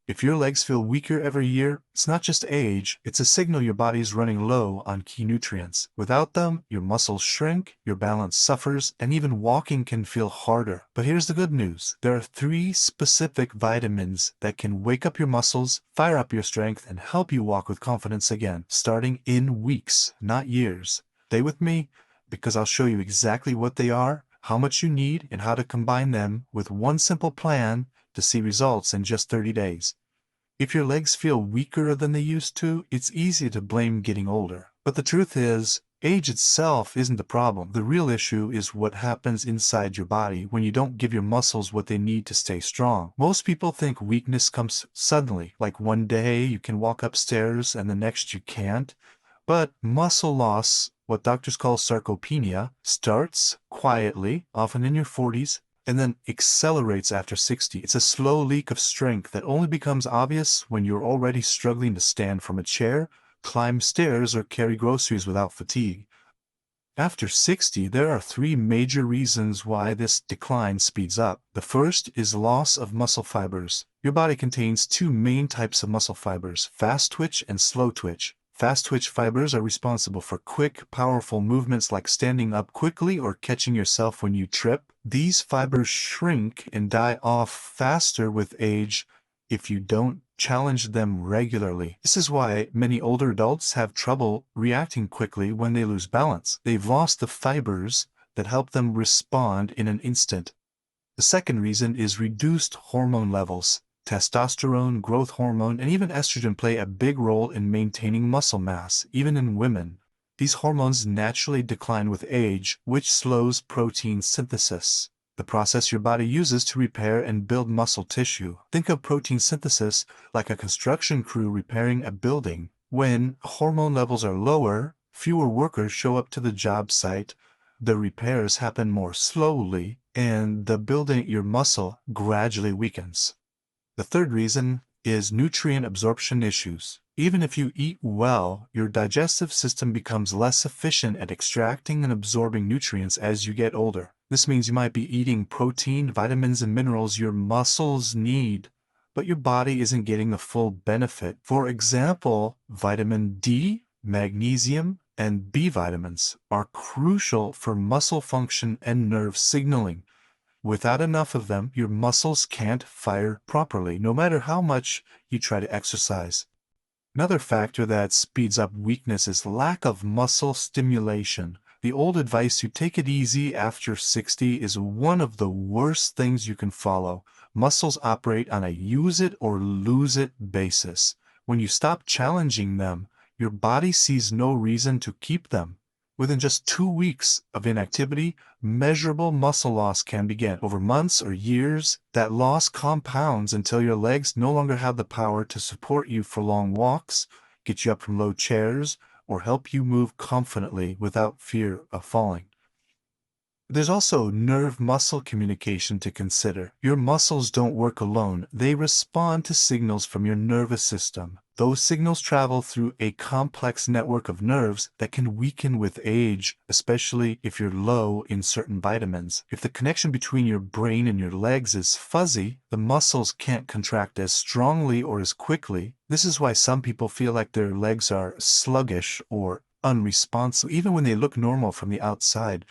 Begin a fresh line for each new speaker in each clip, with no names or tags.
If your legs feel weaker every year, it's not just age, it's a signal your body is running low on key nutrients. Without them, your muscles shrink, your balance suffers, and even walking can feel harder. But here's the good news. There are 3 specific vitamins that can wake up your muscles, fire up your strength, and help you walk with confidence again, starting in weeks, not years. Stay with me, because I'll show you exactly what they are, how much you need, and how to combine them with one simple plan to see results in just 30 days. If your legs feel weaker than they used to, it's easy to blame getting older. But the truth is, age itself isn't the problem. The real issue is what happens inside your body when you don't give your muscles what they need to stay strong. Most people think weakness comes suddenly, like one day you can walk upstairs and the next you can't. But muscle loss, what doctors call sarcopenia, starts quietly, often in your 40s, and then accelerates after 60. It's a slow leak of strength that only becomes obvious when you're already struggling to stand from a chair, climb stairs, or carry groceries without fatigue. After 60, there are 3 major reasons why this decline speeds up. The first is loss of muscle fibers. Your body contains 2 main types of muscle fibers, fast twitch and slow twitch. Fast twitch fibers are responsible for quick, powerful movements like standing up quickly or catching yourself when you trip. These fibers shrink and die off faster with age if you don't challenge them regularly. This is why many older adults have trouble reacting quickly when they lose balance. They've lost the fibers that help them respond in an instant. The second reason is reduced hormone levels. Testosterone, growth hormone, and even estrogen play a big role in maintaining muscle mass, even in women. These hormones naturally decline with age, which slows protein synthesis, the process your body uses to repair and build muscle tissue. Think of protein synthesis like a construction crew repairing a building. When hormone levels are lower, fewer workers show up to the job site, the repairs happen more slowly, and the building your muscle gradually weakens. The third reason is nutrient absorption issues. Even if you eat well, your digestive system becomes less efficient at extracting and absorbing nutrients as you get older. This means you might be eating protein, vitamins, and minerals your muscles need, but your body isn't getting the full benefit. For example, vitamin D, magnesium, and B vitamins are crucial for muscle function and nerve signaling. Without enough of them, your muscles can't fire properly, no matter how much you try to exercise. Another factor that speeds up weakness is lack of muscle stimulation. The old advice to take it easy after 60 is one of the worst things you can follow. Muscles operate on a use it or lose it basis. When you stop challenging them, your body sees no reason to keep them. Within just 2 weeks of inactivity, measurable muscle loss can begin. Over months or years, that loss compounds until your legs no longer have the power to support you for long walks, get you up from low chairs, or help you move confidently without fear of falling. There's also nerve-muscle communication to consider. Your muscles don't work alone. They respond to signals from your nervous system. Those signals travel through a complex network of nerves that can weaken with age, especially if you're low in certain vitamins. If the connection between your brain and your legs is fuzzy, the muscles can't contract as strongly or as quickly. This is why some people feel like their legs are sluggish or unresponsive, even when they look normal from the outside.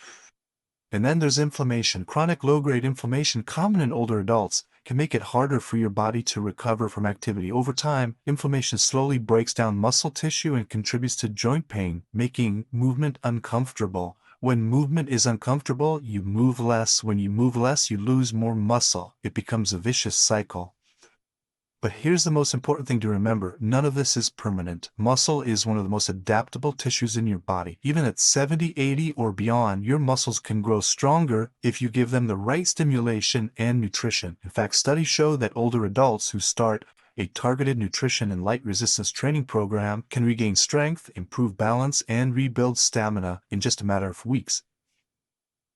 And then there's inflammation. Chronic low-grade inflammation, common in older adults, can make it harder for your body to recover from activity. Over time, inflammation slowly breaks down muscle tissue and contributes to joint pain, making movement uncomfortable. When movement is uncomfortable, you move less. When you move less, you lose more muscle. It becomes a vicious cycle. But here's the most important thing to remember. None of this is permanent. Muscle is one of the most adaptable tissues in your body. Even at 70, 80, or beyond, your muscles can grow stronger if you give them the right stimulation and nutrition. In fact, studies show that older adults who start a targeted nutrition and light resistance training program can regain strength, improve balance, and rebuild stamina in just a matter of weeks.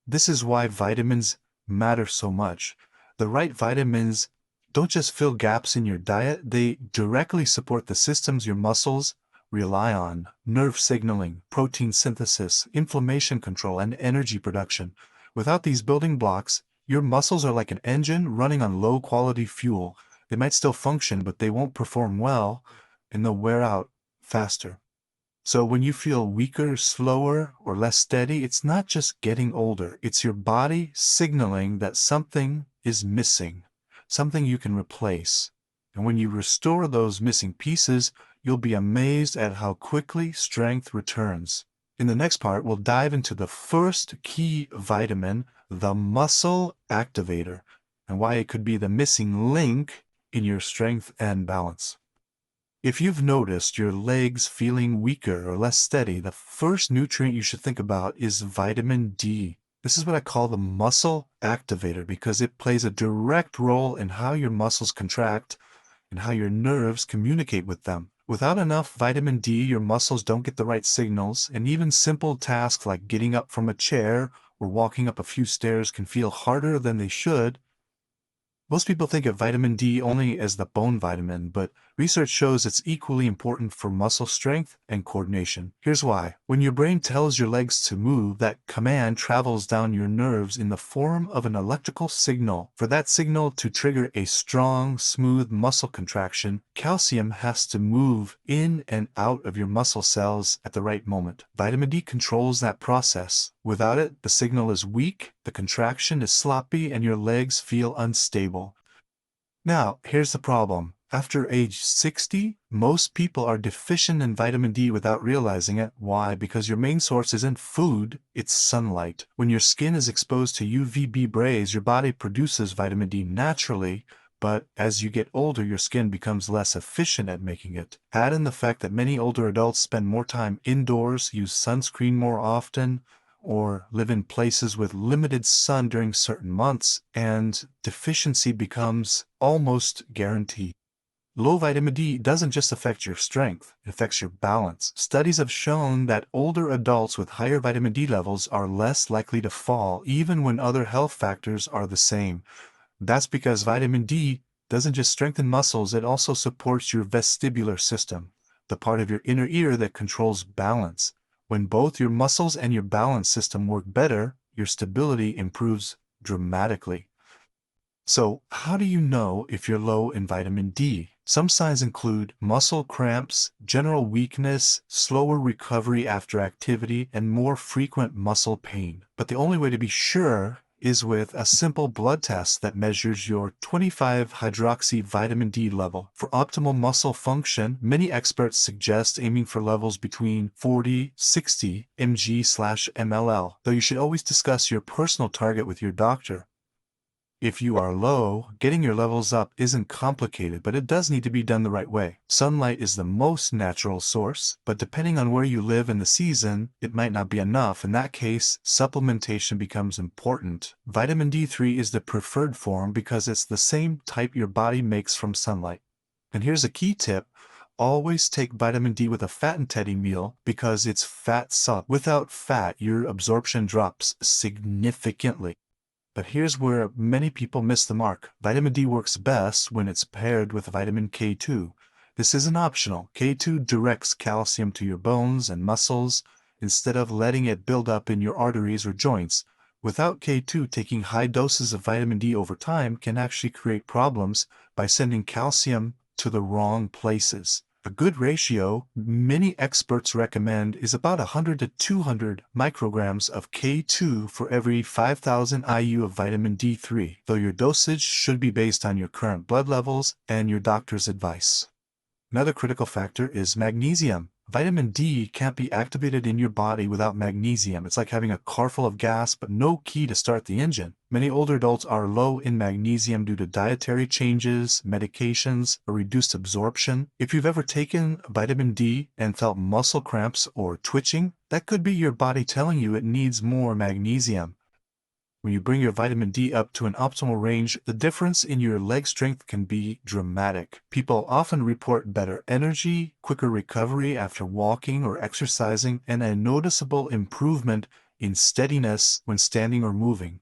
This is why vitamins matter so much. The right vitamins don't just fill gaps in your diet, they directly support the systems your muscles rely on: nerve signaling, protein synthesis, inflammation control, and energy production. Without these building blocks, your muscles are like an engine running on low-quality fuel. They might still function, but they won't perform well and they'll wear out faster. So when you feel weaker, slower, or less steady, it's not just getting older. It's your body signaling that something is missing, something you can replace. And when you restore those missing pieces, you'll be amazed at how quickly strength returns. In the next part, we'll dive into the first key vitamin, the muscle activator, and why it could be the missing link in your strength and balance. If you've noticed your legs feeling weaker or less steady, the first nutrient you should think about is vitamin D. This is what I call the muscle activator because it plays a direct role in how your muscles contract and how your nerves communicate with them. Without enough vitamin D, your muscles don't get the right signals, and even simple tasks like getting up from a chair or walking up a few stairs can feel harder than they should. Most people think of vitamin D only as the bone vitamin, but research shows it's equally important for muscle strength and coordination. Here's why. When your brain tells your legs to move, that command travels down your nerves in the form of an electrical signal. For that signal to trigger a strong, smooth muscle contraction, calcium has to move in and out of your muscle cells at the right moment. Vitamin D controls that process. Without it, the signal is weak, the contraction is sloppy, and your legs feel unstable. Now, here's the problem. After age 60, most people are deficient in vitamin D without realizing it. Why? Because your main source isn't food, it's sunlight. When your skin is exposed to UVB rays, your body produces vitamin D naturally, but as you get older, your skin becomes less efficient at making it. Add in the fact that many older adults spend more time indoors, use sunscreen more often, or live in places with limited sun during certain months, and deficiency becomes almost guaranteed. Low vitamin D doesn't just affect your strength, it affects your balance. Studies have shown that older adults with higher vitamin D levels are less likely to fall, even when other health factors are the same. That's because vitamin D doesn't just strengthen muscles, it also supports your vestibular system, the part of your inner ear that controls balance. When both your muscles and your balance system work better, your stability improves dramatically. So, how do you know if you're low in vitamin D? Some signs include muscle cramps, general weakness, slower recovery after activity, and more frequent muscle pain. But the only way to be sure is with a simple blood test that measures your 25-hydroxy vitamin D level. For optimal muscle function, many experts suggest aiming for levels between 40-60 mg/ml, though you should always discuss your personal target with your doctor. If you are low, getting your levels up isn't complicated, but it does need to be done the right way. Sunlight is the most natural source, but depending on where you live in the season, it might not be enough. In that case, supplementation becomes important. Vitamin D3 is the preferred form because it's the same type your body makes from sunlight. And here's a key tip. Always take vitamin D with a fat-intending meal because it's fat soluble. Without fat, your absorption drops significantly. But here's where many people miss the mark. Vitamin D works best when it's paired with vitamin K2. This isn't optional. K2 directs calcium to your bones and muscles instead of letting it build up in your arteries or joints. Without K2, taking high doses of vitamin D over time can actually create problems by sending calcium to the wrong places. A good ratio many experts recommend is about 100 to 200 micrograms of K2 for every 5,000 IU of vitamin D3, though your dosage should be based on your current blood levels and your doctor's advice. Another critical factor is magnesium. Vitamin D can't be activated in your body without magnesium. It's like having a car full of gas but no key to start the engine. Many older adults are low in magnesium due to dietary changes, medications, or reduced absorption. If you've ever taken vitamin D and felt muscle cramps or twitching, that could be your body telling you it needs more magnesium. When you bring your vitamin D up to an optimal range, the difference in your leg strength can be dramatic. People often report better energy, quicker recovery after walking or exercising, and a noticeable improvement in steadiness when standing or moving.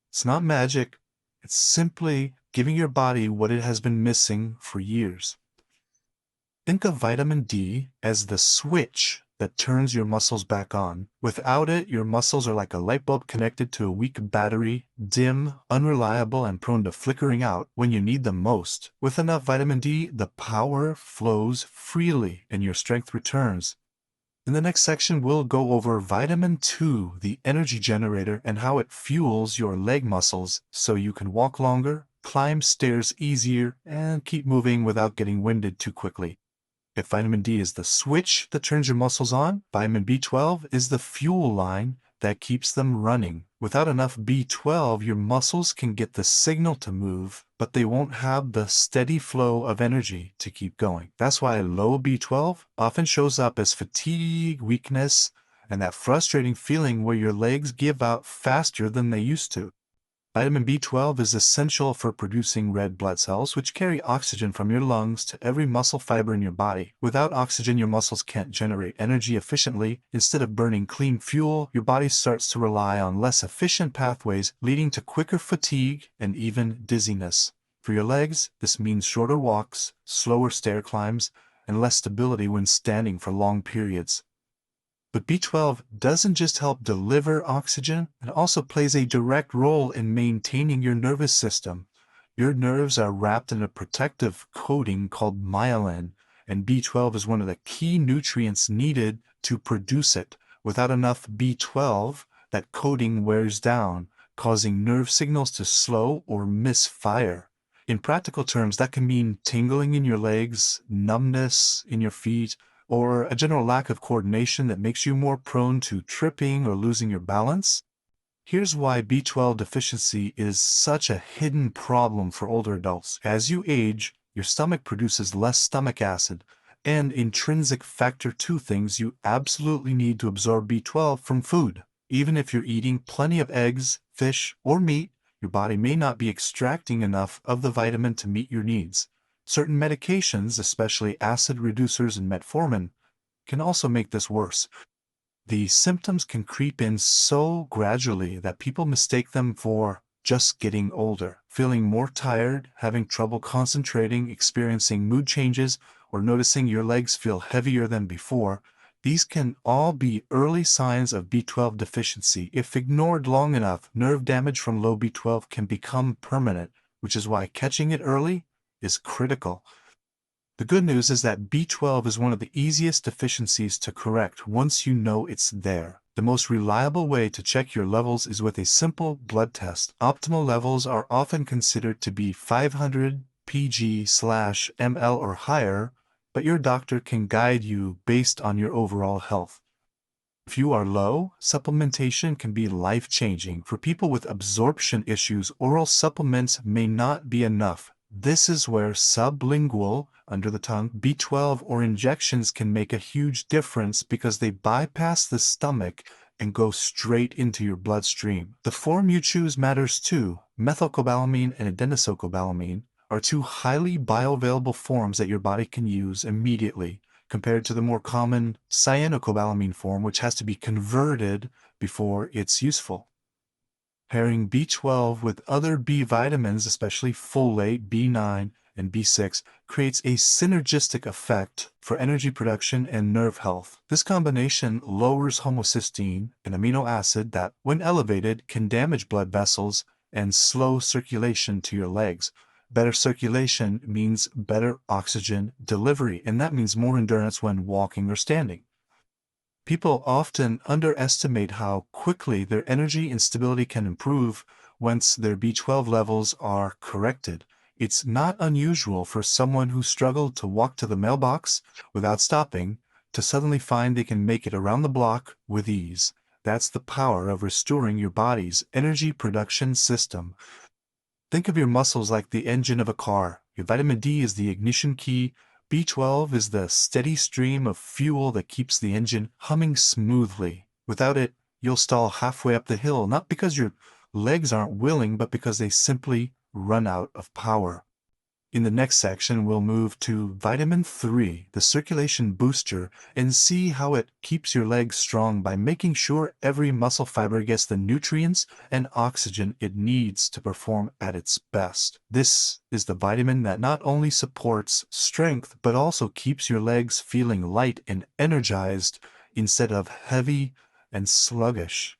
It's not magic, it's simply giving your body what it has been missing for years. Think of vitamin D as the switch that turns your muscles back on. Without it, your muscles are like a light bulb connected to a weak battery, dim, unreliable, and prone to flickering out when you need them most. With enough vitamin D, the power flows freely and your strength returns. In the next section, we'll go over vitamin 2, the energy generator, and how it fuels your leg muscles so you can walk longer, climb stairs easier, and keep moving without getting winded too quickly. If vitamin D is the switch that turns your muscles on, vitamin B12 is the fuel line that keeps them running. Without enough B12, your muscles can get the signal to move, but they won't have the steady flow of energy to keep going. That's why low B12 often shows up as fatigue, weakness, and that frustrating feeling where your legs give out faster than they used to. Vitamin B12 is essential for producing red blood cells, which carry oxygen from your lungs to every muscle fiber in your body. Without oxygen, your muscles can't generate energy efficiently. Instead of burning clean fuel, your body starts to rely on less efficient pathways, leading to quicker fatigue and even dizziness. For your legs, this means shorter walks, slower stair climbs, and less stability when standing for long periods. But B12 doesn't just help deliver oxygen, it also plays a direct role in maintaining your nervous system. Your nerves are wrapped in a protective coating called myelin, and B12 is one of the key nutrients needed to produce it. Without enough B12, that coating wears down, causing nerve signals to slow or misfire. In practical terms, that can mean tingling in your legs, numbness in your feet, or a general lack of coordination that makes you more prone to tripping or losing your balance. Here's why B12 deficiency is such a hidden problem for older adults. As you age, your stomach produces less stomach acid, and intrinsic factor 2 things you absolutely need to absorb B12 from food. Even if you're eating plenty of eggs, fish, or meat, your body may not be extracting enough of the vitamin to meet your needs. Certain medications, especially acid reducers and metformin, can also make this worse. The symptoms can creep in so gradually that people mistake them for just getting older, feeling more tired, having trouble concentrating, experiencing mood changes, or noticing your legs feel heavier than before. These can all be early signs of B12 deficiency. If ignored long enough, nerve damage from low B12 can become permanent, which is why catching it early is critical. The good news is that B12 is one of the easiest deficiencies to correct once you know it's there. The most reliable way to check your levels is with a simple blood test. Optimal levels are often considered to be 500 pg/ml or higher, but your doctor can guide you based on your overall health. If you are low, supplementation can be life-changing. For people with absorption issues, oral supplements may not be enough. This is where sublingual, under the tongue, B12 or injections can make a huge difference because they bypass the stomach and go straight into your bloodstream. The form you choose matters too. Methylcobalamin and adenosocobalamin are two highly bioavailable forms that your body can use immediately, compared to the more common cyanocobalamin form, which has to be converted before it's useful. Pairing B12 with other B vitamins, especially folate, B9, and B6, creates a synergistic effect for energy production and nerve health. This combination lowers homocysteine, an amino acid that, when elevated, can damage blood vessels and slow circulation to your legs. Better circulation means better oxygen delivery, and that means more endurance when walking or standing. People often underestimate how quickly their energy and stability can improve once their B12 levels are corrected. It's not unusual for someone who struggled to walk to the mailbox without stopping to suddenly find they can make it around the block with ease. That's the power of restoring your body's energy production system. Think of your muscles like the engine of a car. Your vitamin D is the ignition key. B12 is the steady stream of fuel that keeps the engine humming smoothly. Without it, you'll stall halfway up the hill, not because your legs aren't willing, but because they simply run out of power. In the next section, we'll move to vitamin 3, the circulation booster, and see how it keeps your legs strong by making sure every muscle fiber gets the nutrients and oxygen it needs to perform at its best. This is the vitamin that not only supports strength, but also keeps your legs feeling light and energized instead of heavy and sluggish.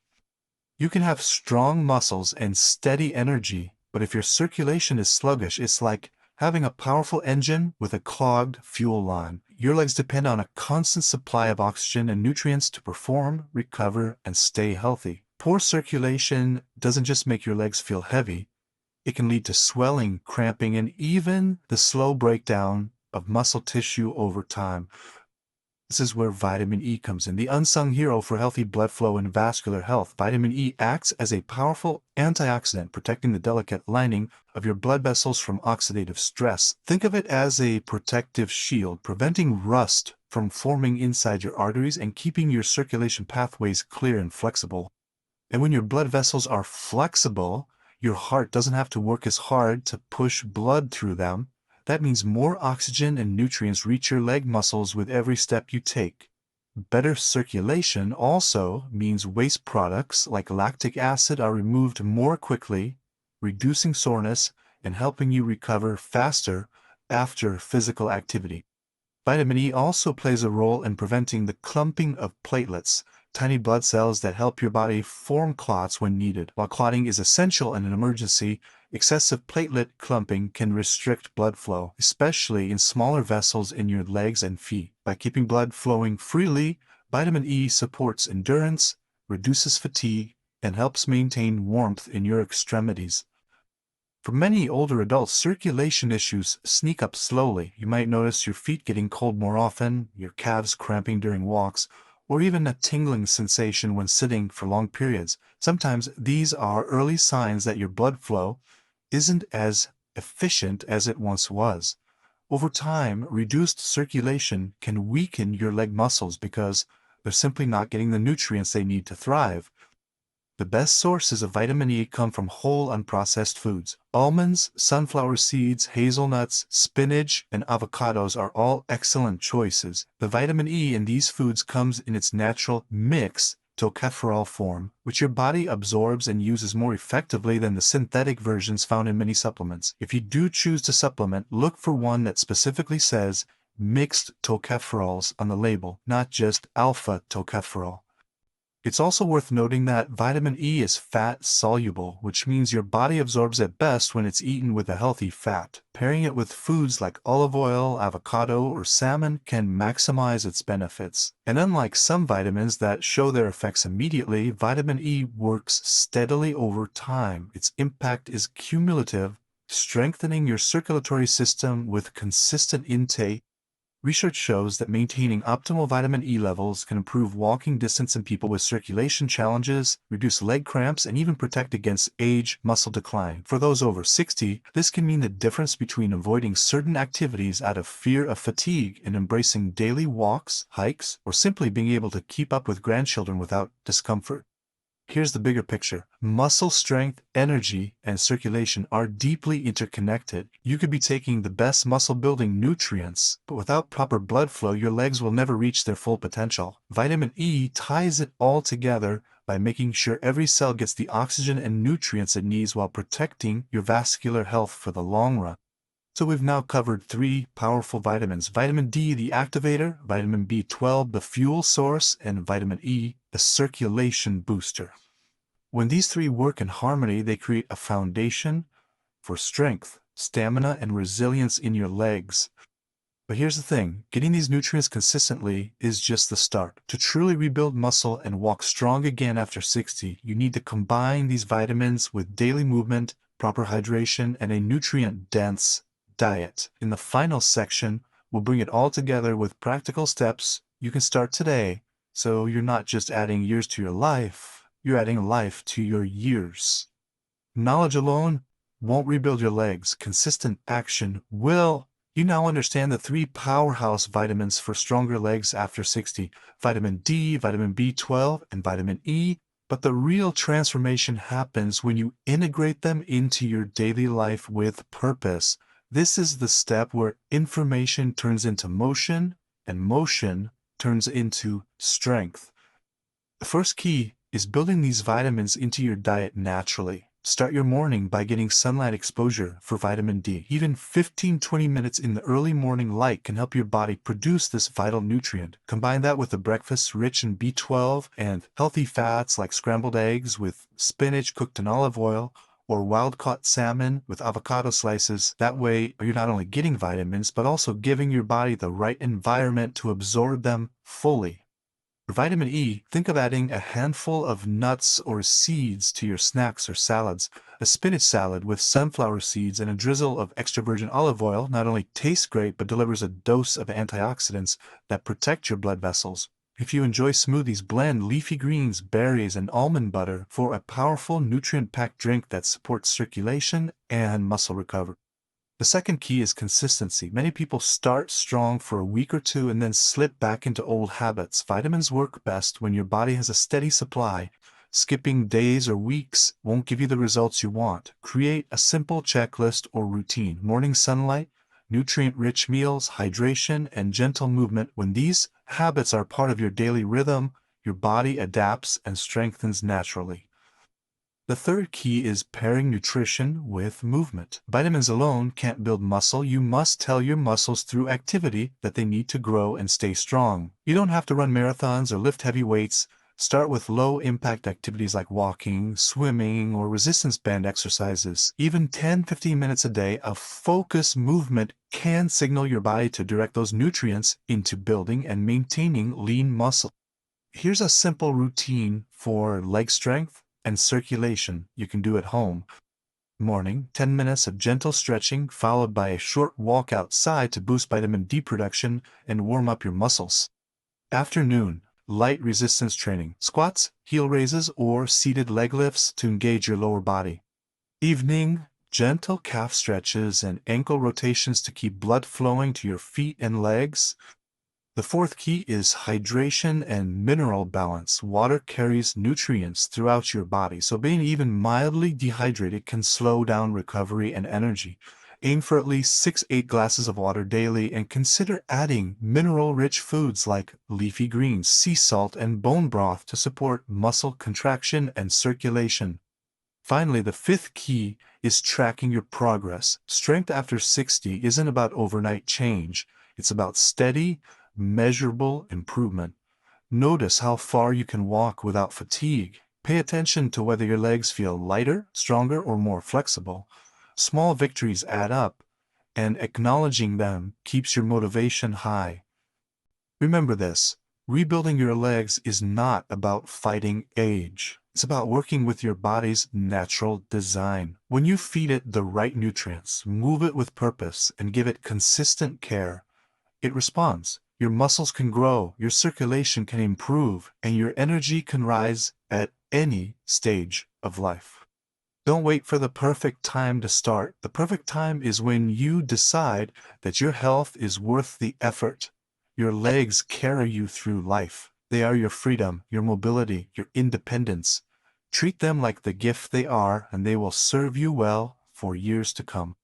You can have strong muscles and steady energy, but if your circulation is sluggish, it's like having a powerful engine with a clogged fuel line. Your legs depend on a constant supply of oxygen and nutrients to perform, recover, and stay healthy. Poor circulation doesn't just make your legs feel heavy, it can lead to swelling, cramping, and even the slow breakdown of muscle tissue over time. This is where vitamin E comes in, the unsung hero for healthy blood flow and vascular health. Vitamin E acts as a powerful antioxidant, protecting the delicate lining of your blood vessels from oxidative stress. Think of it as a protective shield, preventing rust from forming inside your arteries and keeping your circulation pathways clear and flexible. And when your blood vessels are flexible, your heart doesn't have to work as hard to push blood through them. That means more oxygen and nutrients reach your leg muscles with every step you take. Better circulation also means waste products like lactic acid are removed more quickly, reducing soreness and helping you recover faster after physical activity. Vitamin E also plays a role in preventing the clumping of platelets, tiny blood cells that help your body form clots when needed. While clotting is essential in an emergency, excessive platelet clumping can restrict blood flow, especially in smaller vessels in your legs and feet. By keeping blood flowing freely, vitamin E supports endurance, reduces fatigue, and helps maintain warmth in your extremities. For many older adults, circulation issues sneak up slowly. You might notice your feet getting cold more often, your calves cramping during walks, or even a tingling sensation when sitting for long periods. Sometimes these are early signs that your blood flow isn't as efficient as it once was. Over time, reduced circulation can weaken your leg muscles because they're simply not getting the nutrients they need to thrive. The best sources of vitamin E come from whole unprocessed foods. Almonds, sunflower seeds, hazelnuts, spinach, and avocados are all excellent choices. The vitamin E in these foods comes in its natural mixed tocopherol form, which your body absorbs and uses more effectively than the synthetic versions found in many supplements. If you do choose to supplement, look for one that specifically says mixed tocopherols on the label, not just alpha tocopherol. It's also worth noting that vitamin E is fat-soluble, which means your body absorbs it best when it's eaten with a healthy fat. Pairing it with foods like olive oil, avocado, or salmon can maximize its benefits. And unlike some vitamins that show their effects immediately, vitamin E works steadily over time. Its impact is cumulative, strengthening your circulatory system with consistent intake. Research shows that maintaining optimal vitamin E levels can improve walking distance in people with circulation challenges, reduce leg cramps, and even protect against age muscle decline. For those over 60, this can mean the difference between avoiding certain activities out of fear of fatigue and embracing daily walks, hikes, or simply being able to keep up with grandchildren without discomfort. Here's the bigger picture. Muscle strength, energy, and circulation are deeply interconnected. You could be taking the best muscle-building nutrients, but without proper blood flow, your legs will never reach their full potential. Vitamin E ties it all together by making sure every cell gets the oxygen and nutrients it needs while protecting your vascular health for the long run. So we've now covered 3 powerful vitamins: vitamin D, the activator; vitamin B12, the fuel source; and vitamin E, the circulation booster. When these 3 work in harmony, they create a foundation for strength, stamina, and resilience in your legs. But here's the thing, getting these nutrients consistently is just the start. To truly rebuild muscle and walk strong again after 60, you need to combine these vitamins with daily movement, proper hydration, and a nutrient-dense diet. In the final section, we'll bring it all together with practical steps you can start today, so you're not just adding years to your life, you're adding life to your years. Knowledge alone won't rebuild your legs. Consistent action will. You now understand the 3 powerhouse vitamins for stronger legs after 60: vitamin D, vitamin B12, and vitamin E. But the real transformation happens when you integrate them into your daily life with purpose. This is the step where information turns into motion, and motion turns into strength. The first key is building these vitamins into your diet naturally. Start your morning by getting sunlight exposure for vitamin D. Even 15-20 minutes in the early morning light can help your body produce this vital nutrient. Combine that with a breakfast rich in B12 and healthy fats like scrambled eggs with spinach cooked in olive oil, or wild-caught salmon with avocado slices. That way, you're not only getting vitamins, but also giving your body the right environment to absorb them fully. For vitamin E, think of adding a handful of nuts or seeds to your snacks or salads. A spinach salad with sunflower seeds and a drizzle of extra virgin olive oil not only tastes great, but delivers a dose of antioxidants that protect your blood vessels. If you enjoy smoothies, blend leafy greens, berries, and almond butter for a powerful nutrient-packed drink that supports circulation and muscle recovery. The second key is consistency. Many people start strong for a week or two and then slip back into old habits. Vitamins work best when your body has a steady supply. Skipping days or weeks won't give you the results you want. Create a simple checklist or routine. Morning sunlight, nutrient-rich meals, hydration, and gentle movement. When these habits are part of your daily rhythm, your body adapts and strengthens naturally. The third key is pairing nutrition with movement. Vitamins alone can't build muscle. You must tell your muscles through activity that they need to grow and stay strong. You don't have to run marathons or lift heavy weights. Start with low-impact activities like walking, swimming, or resistance band exercises. Even 10-15 minutes a day of focused movement can signal your body to direct those nutrients into building and maintaining lean muscle. Here's a simple routine for leg strength and circulation you can do at home. Morning, 10 minutes of gentle stretching followed by a short walk outside to boost vitamin D production and warm up your muscles. Afternoon, light resistance training, squats, heel raises, or seated leg lifts to engage your lower body. Evening, gentle calf stretches and ankle rotations to keep blood flowing to your feet and legs. The fourth key is hydration and mineral balance. Water carries nutrients throughout your body, so being even mildly dehydrated can slow down recovery and energy. Aim for at least 6-8 glasses of water daily and consider adding mineral-rich foods like leafy greens, sea salt, and bone broth to support muscle contraction and circulation. Finally, the fifth key is tracking your progress. Strength after 60 isn't about overnight change. It's about steady, measurable improvement. Notice how far you can walk without fatigue. Pay attention to whether your legs feel lighter, stronger, or more flexible. Small victories add up, and acknowledging them keeps your motivation high. Remember this, rebuilding your legs is not about fighting age. It's about working with your body's natural design. When you feed it the right nutrients, move it with purpose, and give it consistent care, it responds. Your muscles can grow, your circulation can improve, and your energy can rise at any stage of life. Don't wait for the perfect time to start. The perfect time is when you decide that your health is worth the effort. Your legs carry you through life. They are your freedom, your mobility, your independence. Treat them like the gift they are, and they will serve you well for years to come.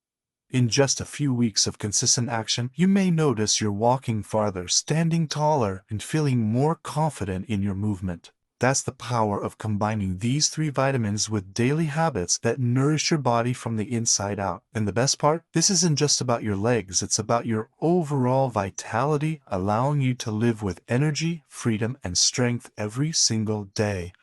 In just a few weeks of consistent action, you may notice you're walking farther, standing taller, and feeling more confident in your movement. That's the power of combining these 3 vitamins with daily habits that nourish your body from the inside out. And the best part? This isn't just about your legs, it's about your overall vitality, allowing you to live with energy, freedom, and strength every single day.